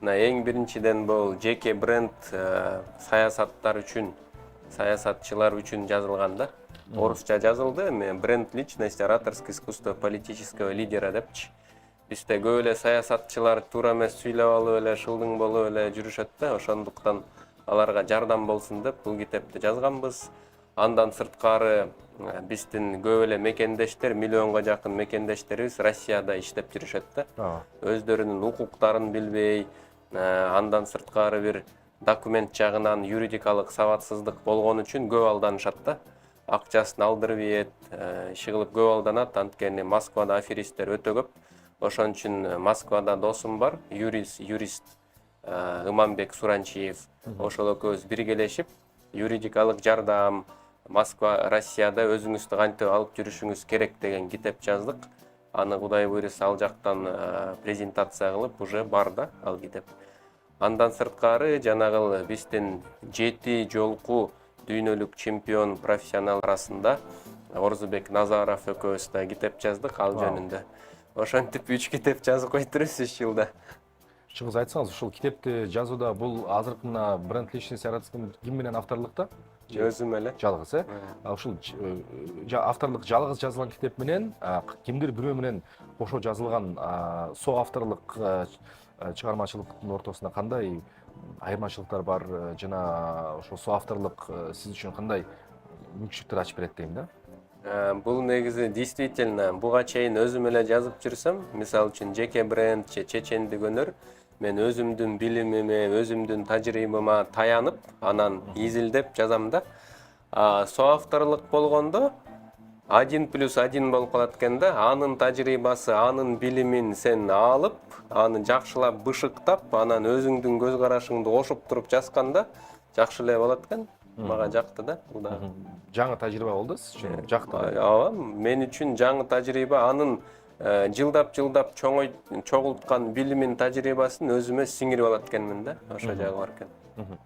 мына эң биринчиден бул жеке бренд саясаттар үчүн, саясатчылар үчүн жазылган да. Орусча жазылды, бренд личность, ораторское искусство политического лидера депчи. Бизде көп эле саясатчылар туура эмес сүйлөп алып эле, шылдың болуп эле жүрүшөт да, ошондуктан аларга жардам болсун деп бул китепти жазганбыз. Андан сырткары биздин көп эле мекендештер, миллионго жакын мекендештерибиз Россияда иштеп жүрүшөт да. Өздөрүнүн укуктарын билбей, андан сырткары бир документ жагынан юридикалык сабатсыздык болгон үчүн көп алданышат да. Акчасын алдырып ийет, иши кылып көп алданат, анткени Москвада аферисттер өтө көп. Ошон үчүн Москвада досум бар, юрист Иманбек Суранчиев. Ошол экөөбүз биргелешип, юридикалык жардам, Москва, Россияда өзүңүздү кантип алып жүрүшүңүз керек деген китеп жаздык. Аны Кудай буйруса ал жактан презентация кылып уже бар да ал китеп. Андан сырткары жанагы биздин 7 жолку дүйнөлүк чемпион профессионал арасында Орзубек Назаров экөөбүз да китеп жаздык ал жөнүндө. Ошентип 3 китеп жазып койдурбуз 3 жылда. Чыгыз айтсаңыз, ушул китепти жазууда бул азыркы мына бренд личность яраткан ким менен авторлукта? Өзүм эле. Жалгыз, Ушул авторлук жалгыз жазылган китеп менен кимдир бирөө менен кошо жазылган со авторлук чыгармачылыктын ортосунда кандай айырмачылыктар бар жана ошол со авторлук сиз үчүн кандай мүмкүнчүлүктөр ачып берет дейм да? Бул негизи действительно буга чейин өзүм эле жазып жүрсөм, мисалы үчүн жеке бренд же чечендик өнөр, мен өзүмдүн билимиме, өзүмдүн тажрыйбама таянып, анан изилдеп жазам да. Соавторлук болгондо 1+1 болуп калат экен да. Анын тажрыйбасы, анын билимин сен алып, аны жакшылап бышыктап, анан өзүңдүн көз карашыңды кошуп туруп жазганда жакшы эле болот экен. Мага жакты да. Жаңы тажрыйба болду сиз үчүн? Жакты. Ооба, мен үчүн жаңы тажрыйба, анын жылдап чогулткан билимин, тажрыйбасын өзүмө сиңирип алат экенмин да. Ошо жагы бар экен.